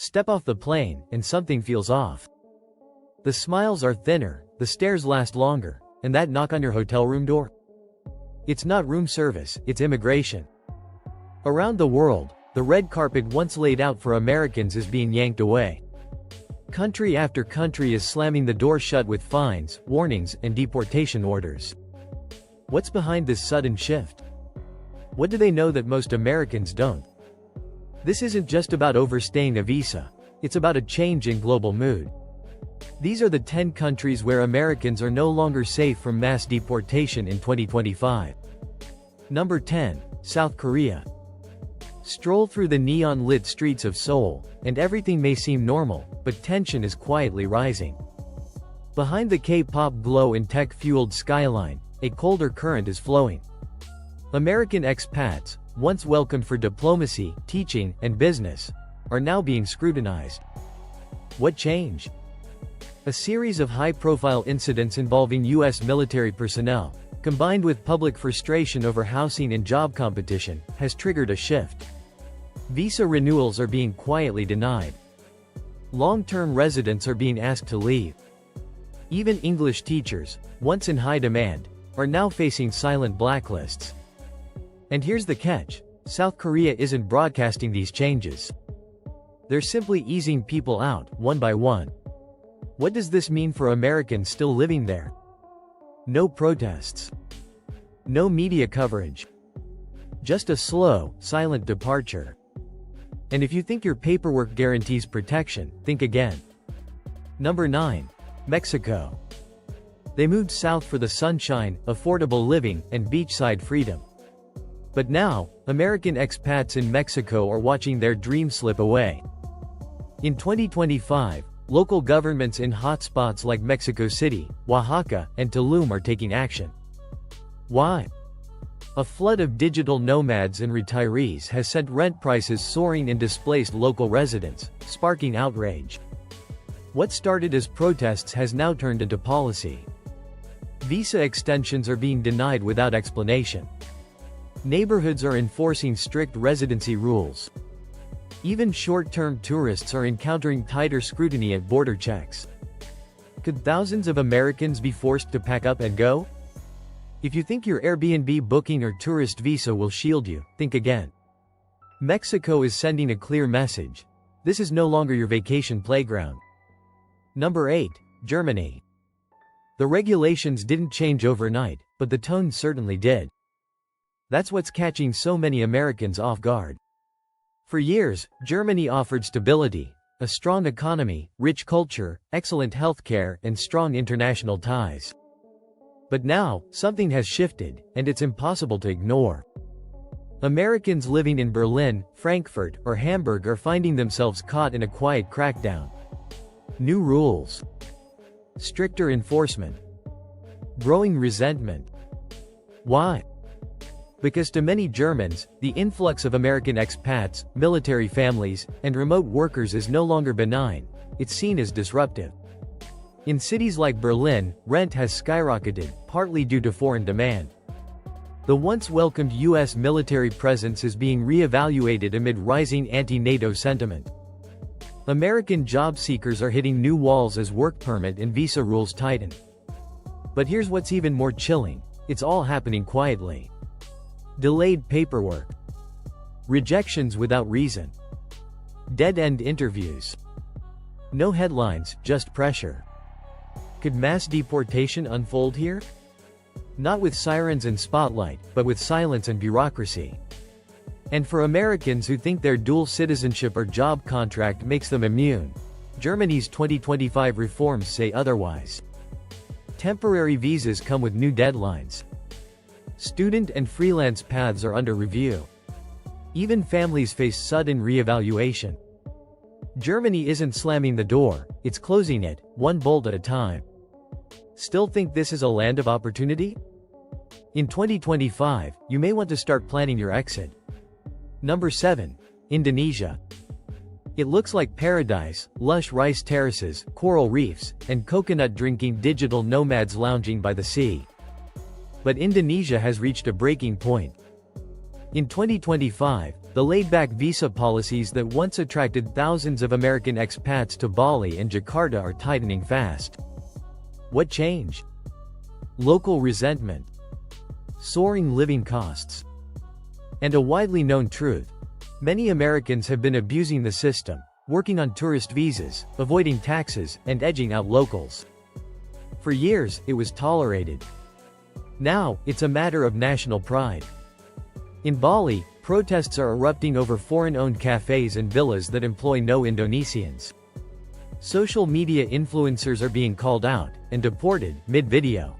Step off the plane, and something feels off. The smiles are thinner, the stares last longer, and that knock on your hotel room door? It's not room service, it's immigration. Around the world, the red carpet once laid out for Americans is being yanked away. Country after country is slamming the door shut with fines, warnings, and deportation orders. What's behind this sudden shift? What do they know that most Americans don't? This isn't just about overstaying a visa. It's about a change in global mood. These are the 10 countries where Americans are no longer safe from mass deportation in 2025. Number 10. South Korea. Stroll through the neon-lit streets of Seoul, and everything may seem normal, but tension is quietly rising. Behind the K-pop glow and tech-fueled skyline, a colder current is flowing. American expats, once welcomed for diplomacy, teaching, and business, are now being scrutinized. What changed? A series of high-profile incidents involving U.S. military personnel, combined with public frustration over housing and job competition, has triggered a shift. Visa renewals are being quietly denied. Long-term residents are being asked to leave. Even English teachers, once in high demand, are now facing silent blacklists. And here's the catch: South Korea isn't broadcasting these changes. They're simply easing people out, one by one. What does this mean for Americans still living there? No protests. No media coverage. Just a slow, silent departure. And if you think your paperwork guarantees protection, think again. Number 9. Mexico. They moved south for the sunshine, affordable living, and beachside freedom. But now, American expats in Mexico are watching their dreams slip away. In 2025, local governments in hotspots like Mexico City, Oaxaca, and Tulum are taking action. Why? A flood of digital nomads and retirees has sent rent prices soaring and displaced local residents, sparking outrage. What started as protests has now turned into policy. Visa extensions are being denied without explanation. Neighborhoods are enforcing strict residency rules. Even short-term tourists are encountering tighter scrutiny at border checks. Could thousands of Americans be forced to pack up and go? If you think your Airbnb booking or tourist visa will shield you, think again. Mexico is sending a clear message. This is no longer your vacation playground. Number 8. Germany. The regulations didn't change overnight, but the tone certainly did. That's what's catching so many Americans off guard. For years, Germany offered stability, a strong economy, rich culture, excellent healthcare, and strong international ties. But now, something has shifted, and it's impossible to ignore. Americans living in Berlin, Frankfurt, or Hamburg are finding themselves caught in a quiet crackdown. New rules. Stricter enforcement. Growing resentment. Why? Because to many Germans, the influx of American expats, military families, and remote workers is no longer benign, it's seen as disruptive. In cities like Berlin, rent has skyrocketed, partly due to foreign demand. The once welcomed U.S. military presence is being re-evaluated amid rising anti-NATO sentiment. American job seekers are hitting new walls as work permit and visa rules tighten. But here's what's even more chilling: it's all happening quietly. Delayed paperwork. Rejections without reason. Dead-end interviews. No headlines, just pressure. Could mass deportation unfold here? Not with sirens and spotlight, but with silence and bureaucracy. And for Americans who think their dual citizenship or job contract makes them immune, Germany's 2025 reforms say otherwise. Temporary visas come with new deadlines. Student and freelance paths are under review. Even families face sudden re-evaluation. Germany isn't slamming the door, it's closing it, one bolt at a time. Still think this is a land of opportunity? In 2025, you may want to start planning your exit. Number 7. Indonesia. It looks like paradise: lush rice terraces, coral reefs, and coconut-drinking digital nomads lounging by the sea. But Indonesia has reached a breaking point. In 2025, The laid-back visa policies that once attracted thousands of American expats to Bali and Jakarta are tightening fast. What changed? Local resentment, soaring living costs, and a widely known truth. Many Americans have been abusing the system, working on tourist visas, avoiding taxes, and edging out locals. For years, it was tolerated. Now, it's a matter of national pride. In Bali, protests are erupting over foreign-owned cafes and villas that employ no Indonesians. Social media influencers are being called out and deported mid-video.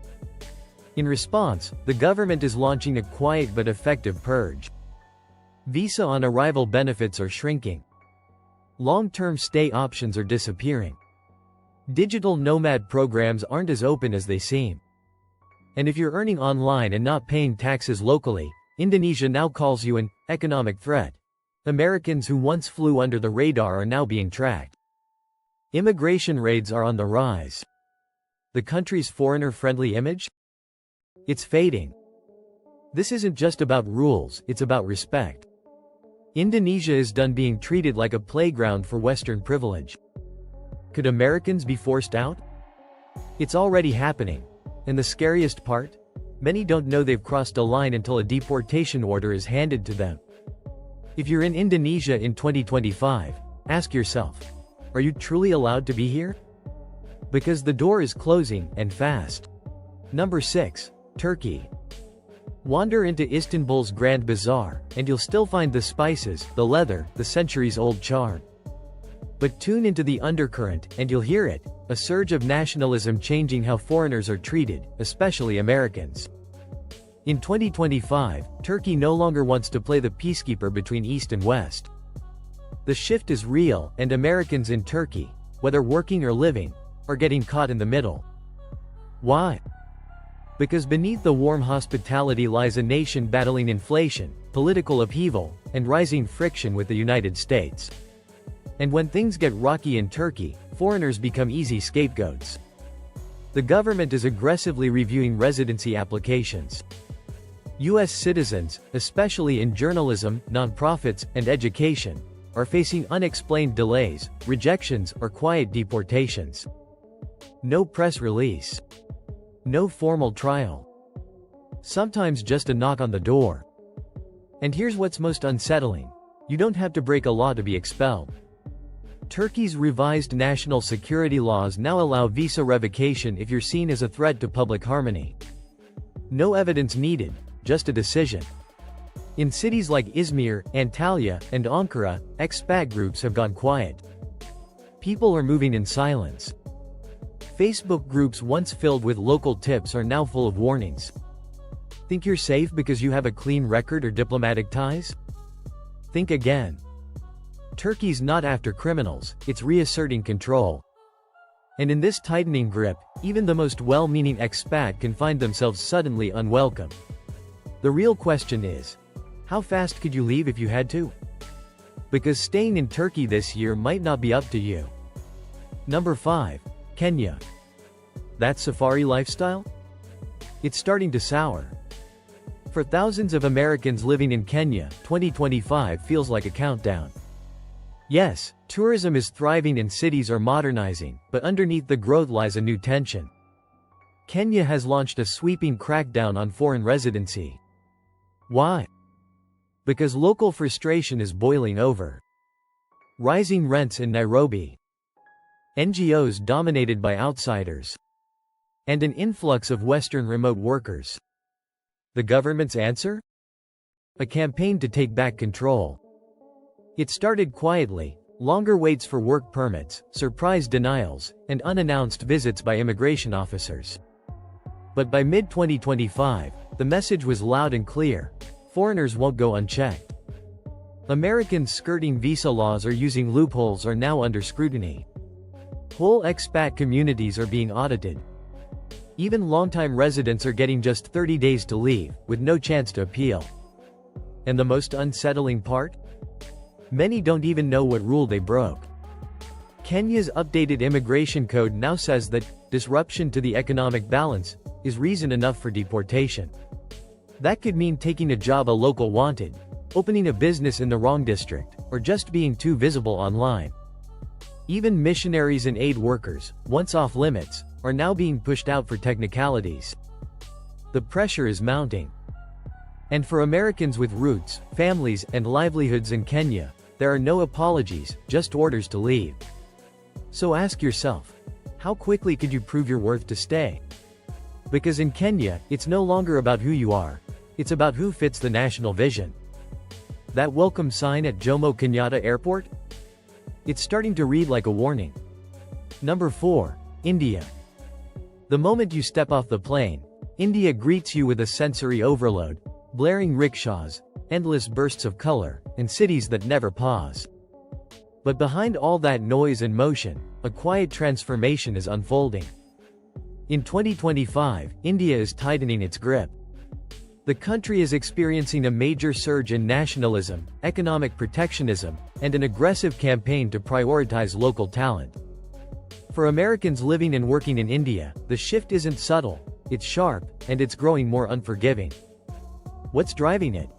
In response, the government is launching a quiet but effective purge. Visa on arrival benefits are shrinking. Long-term stay options are disappearing. Digital nomad programs aren't as open as they seem. And if you're earning online and not paying taxes locally, Indonesia now calls you an economic threat. Americans who once flew under the radar are now being tracked. Immigration raids are on the rise. The country's foreigner-friendly image? It's fading. This isn't just about rules, it's about respect. Indonesia is done being treated like a playground for Western privilege. Could Americans be forced out? It's already happening. And the scariest part? Many don't know they've crossed a line until a deportation order is handed to them. If you're in Indonesia in 2025, ask yourself, are you truly allowed to be here? Because the door is closing, and fast. Number 6. Turkey. Wander into Istanbul's Grand Bazaar, and you'll still find the spices, the leather, the centuries-old charm. But tune into the undercurrent, and you'll hear it, a surge of nationalism changing how foreigners are treated, especially Americans. In 2025, Turkey no longer wants to play the peacekeeper between East and West. The shift is real, and Americans in Turkey, whether working or living, are getting caught in the middle. Why? Because beneath the warm hospitality lies a nation battling inflation, political upheaval, and rising friction with the United States. And when things get rocky in Turkey, foreigners become easy scapegoats. The government is aggressively reviewing residency applications. U.S. citizens, especially in journalism, nonprofits, and education, are facing unexplained delays, rejections, or quiet deportations. No press release. No formal trial. Sometimes just a knock on the door. And here's what's most unsettling. You don't have to break a law to be expelled. Turkey's revised national security laws now allow visa revocation if you're seen as a threat to public harmony. No evidence needed, just a decision. In cities like Izmir, Antalya, and Ankara, expat groups have gone quiet. People are moving in silence. Facebook groups once filled with local tips are now full of warnings. Think you're safe because you have a clean record or diplomatic ties? Think again. Turkey's not after criminals, it's reasserting control. And in this tightening grip, even the most well-meaning expat can find themselves suddenly unwelcome. The real question is, how fast could you leave if you had to? Because staying in Turkey this year might not be up to you. Number 5. Kenya. That safari lifestyle? It's starting to sour. For thousands of Americans living in Kenya, 2025 feels like a countdown. Yes, tourism is thriving and cities are modernizing, but underneath the growth lies a new tension. Kenya has launched a sweeping crackdown on foreign residency. Why? Because local frustration is boiling over. Rising rents in Nairobi. NGOs dominated by outsiders. And an influx of Western remote workers. The government's answer? A campaign to take back control. It started quietly, longer waits for work permits, surprise denials, and unannounced visits by immigration officers. But by mid-2025, the message was loud and clear: foreigners won't go unchecked. Americans skirting visa laws or using loopholes are now under scrutiny. Whole expat communities are being audited. Even longtime residents are getting just 30 days to leave, with no chance to appeal. And the most unsettling part? Many don't even know what rule they broke. Kenya's updated immigration code now says that disruption to the economic balance is reason enough for deportation. That could mean taking a job a local wanted, opening a business in the wrong district, or just being too visible online. Even missionaries and aid workers, once off limits, are now being pushed out for technicalities. The pressure is mounting. And for Americans with roots, families, and livelihoods in Kenya, there are no apologies, just orders to leave. So ask yourself, how quickly could you prove your worth to stay? Because in Kenya, it's no longer about who you are, it's about who fits the national vision. That welcome sign at Jomo Kenyatta Airport? It's starting to read like a warning. Number 4. India. The moment you step off the plane, India greets you with a sensory overload, blaring rickshaws, endless bursts of color, and cities that never pause. But behind all that noise and motion, a quiet transformation is unfolding. In 2025, India is tightening its grip. The country is experiencing a major surge in nationalism, economic protectionism, and an aggressive campaign to prioritize local talent. For Americans living and working in India, the shift isn't subtle, it's sharp, and it's growing more unforgiving. What's driving it?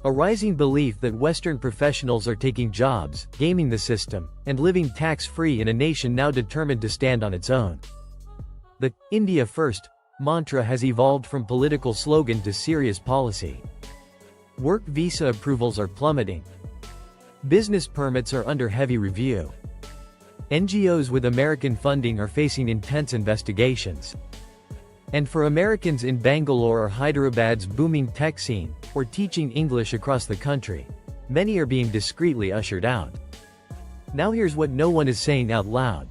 A rising belief that Western professionals are taking jobs, gaming the system, and living tax-free in a nation now determined to stand on its own. The "India First" mantra has evolved from political slogan to serious policy. Work visa approvals are plummeting. Business permits are under heavy review. NGOs with American funding are facing intense investigations. And for Americans in Bangalore or Hyderabad's booming tech scene, or teaching English across the country, many are being discreetly ushered out. Now here's what no one is saying out loud.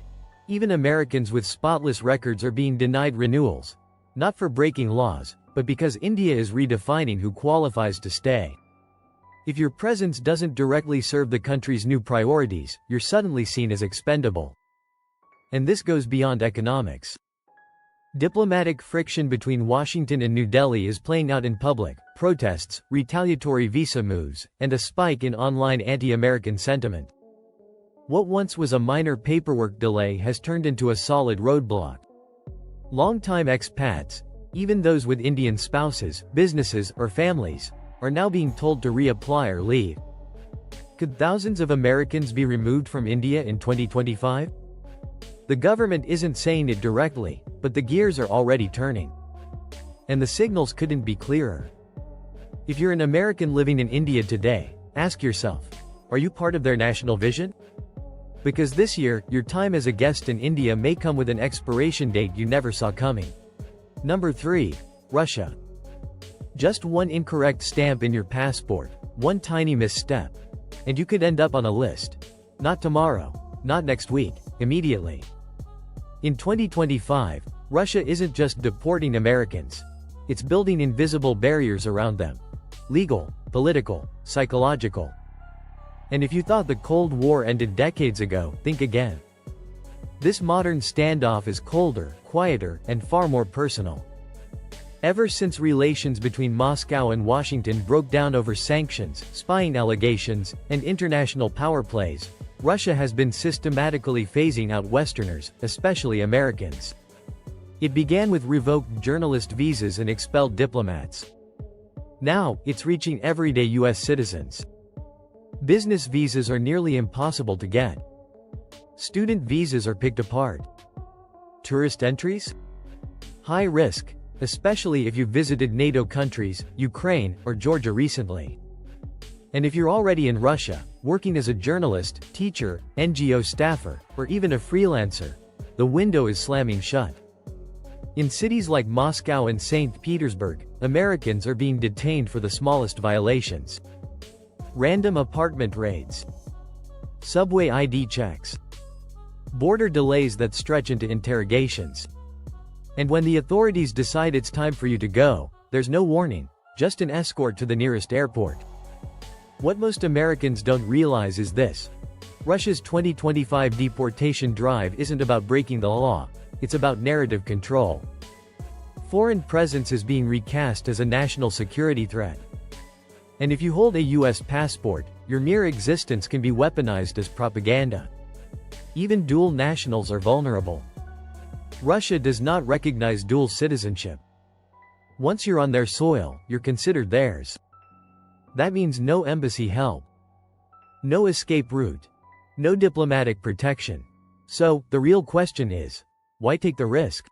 Even Americans with spotless records are being denied renewals. Not for breaking laws, but because India is redefining who qualifies to stay. If your presence doesn't directly serve the country's new priorities, you're suddenly seen as expendable. And this goes beyond economics. Diplomatic friction between Washington and New Delhi is playing out in public, protests, retaliatory visa moves, and a spike in online anti-American sentiment. What once was a minor paperwork delay has turned into a solid roadblock. Longtime expats, even those with Indian spouses, businesses, or families, are now being told to reapply or leave. Could thousands of Americans be removed from India in 2025? The government isn't saying it directly, but the gears are already turning. And the signals couldn't be clearer. If you're an American living in India today, ask yourself, are you part of their national vision? Because this year, your time as a guest in India may come with an expiration date you never saw coming. Number 3. Russia. Just one incorrect stamp in your passport, one tiny misstep, and you could end up on a list. Not tomorrow, not next week, immediately. In 2025, Russia isn't just deporting Americans. It's building invisible barriers around them. Legal, political, psychological. And if you thought the Cold War ended decades ago, think again. This modern standoff is colder, quieter, and far more personal. Ever since relations between Moscow and Washington broke down over sanctions, spying allegations, and international power plays, Russia has been systematically phasing out Westerners, especially Americans. It began with revoked journalist visas and expelled diplomats. Now, it's reaching everyday U.S. citizens. Business visas are nearly impossible to get. Student visas are picked apart. Tourist entries? High risk, especially if you've visited NATO countries, Ukraine, or Georgia recently. And if you're already in Russia, working as a journalist, teacher, NGO staffer, or even a freelancer, the window is slamming shut. In cities like Moscow and St. Petersburg, Americans are being detained for the smallest violations. Random apartment raids. Subway ID checks. Border delays that stretch into interrogations. And when the authorities decide it's time for you to go, there's no warning, just an escort to the nearest airport. What most Americans don't realize is this. Russia's 2025 deportation drive isn't about breaking the law, it's about narrative control. Foreign presence is being recast as a national security threat. And if you hold a US passport, your mere existence can be weaponized as propaganda. Even dual nationals are vulnerable. Russia does not recognize dual citizenship. Once you're on their soil, you're considered theirs. That means no embassy help, no escape route, no diplomatic protection. So, the real question is, why take the risk?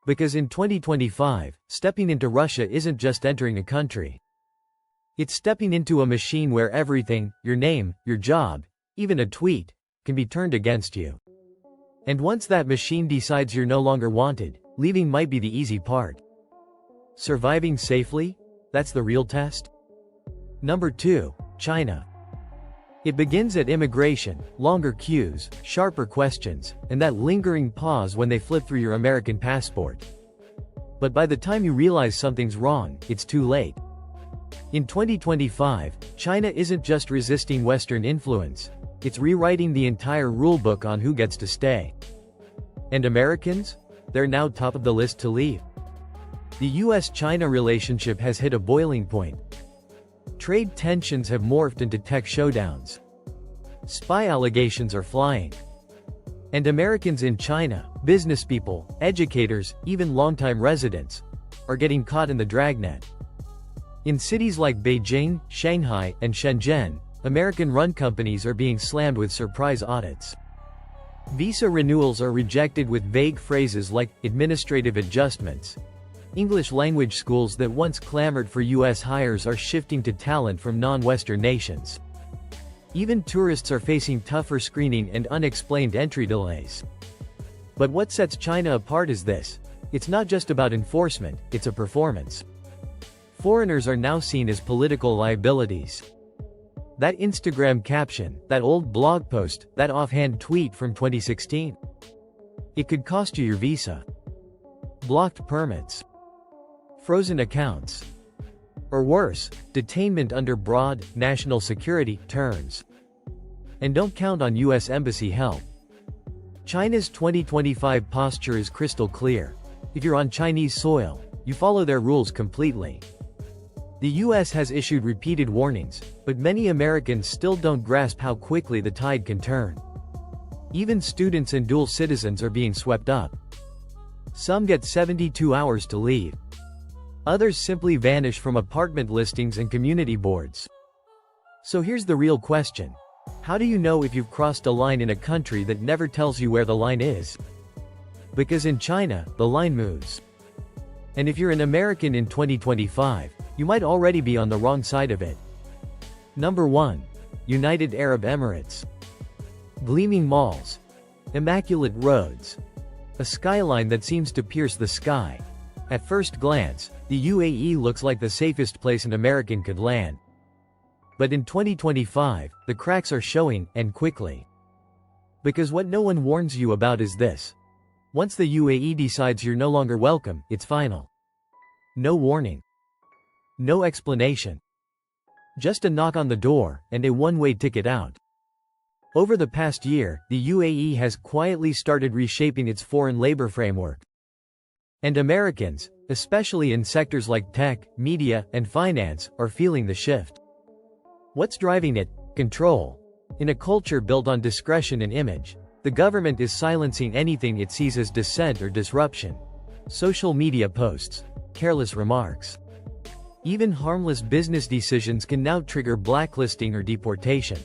Because in 2025, stepping into Russia isn't just entering a country. It's stepping into a machine where everything, your name, your job, even a tweet, can be turned against you. And once that machine decides you're no longer wanted, leaving might be the easy part. Surviving safely? That's the real test. Number 2, China. It begins at immigration, longer queues, sharper questions, and that lingering pause when they flip through your American passport. But by the time you realize something's wrong, it's too late. In 2025, China isn't just resisting Western influence, it's rewriting the entire rulebook on who gets to stay. And Americans? They're now top of the list to leave. The US-China relationship has hit a boiling point. Trade tensions have morphed into tech showdowns. Spy allegations are flying. And Americans in China, business people, educators, even longtime residents, are getting caught in the dragnet. In cities like Beijing, Shanghai, and Shenzhen, American-run companies are being slammed with surprise audits. Visa renewals are rejected with vague phrases like administrative adjustments. English language schools that once clamored for US hires are shifting to talent from non-Western nations. Even tourists are facing tougher screening and unexplained entry delays. But what sets China apart is this: it's not just about enforcement, it's a performance. Foreigners are now seen as political liabilities. That Instagram caption, that old blog post, that offhand tweet from 2016. It could cost you your visa. Blocked permits. Frozen accounts. Or worse, detainment under broad, national security terms. And don't count on US embassy help. China's 2025 posture is crystal clear. If you're on Chinese soil, you follow their rules completely. The US has issued repeated warnings, but many Americans still don't grasp how quickly the tide can turn. Even students and dual citizens are being swept up. Some get 72 hours to leave. Others simply vanish from apartment listings and community boards. So here's the real question. How do you know if you've crossed a line in a country that never tells you where the line is? Because in China, the line moves. And if you're an American in 2025, you might already be on the wrong side of it. Number 1. United Arab Emirates. Gleaming malls. Immaculate roads. A skyline that seems to pierce the sky. At first glance, the UAE looks like the safest place an American could land. But in 2025, the cracks are showing, and quickly. Because what no one warns you about is this. Once the UAE decides you're no longer welcome, it's final. No warning. No explanation. Just a knock on the door, and a one-way ticket out. Over the past year, the UAE has quietly started reshaping its foreign labor framework. And Americans, especially in sectors like tech, media, and finance, are feeling the shift. What's driving it? Control. In a culture built on discretion and image, the government is silencing anything it sees as dissent or disruption. Social media posts, careless remarks. Even harmless business decisions can now trigger blacklisting or deportation.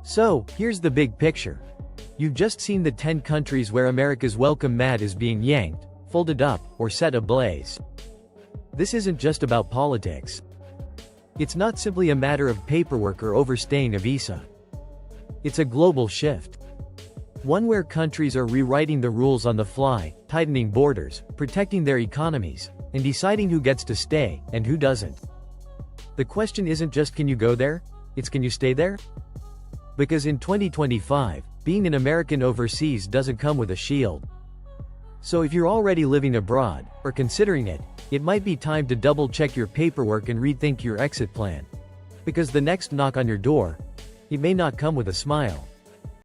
So, here's the big picture. You've just seen the 10 countries where America's welcome mat is being yanked, folded up, or set ablaze. This isn't just about politics. It's not simply a matter of paperwork or overstaying a visa. It's a global shift. One where countries are rewriting the rules on the fly, tightening borders, protecting their economies, and deciding who gets to stay, and who doesn't. The question isn't just can you go there, it's can you stay there? Because in 2025, being an American overseas doesn't come with a shield. So if you're already living abroad, or considering it, it might be time to double-check your paperwork and rethink your exit plan. Because the next knock on your door, it may not come with a smile.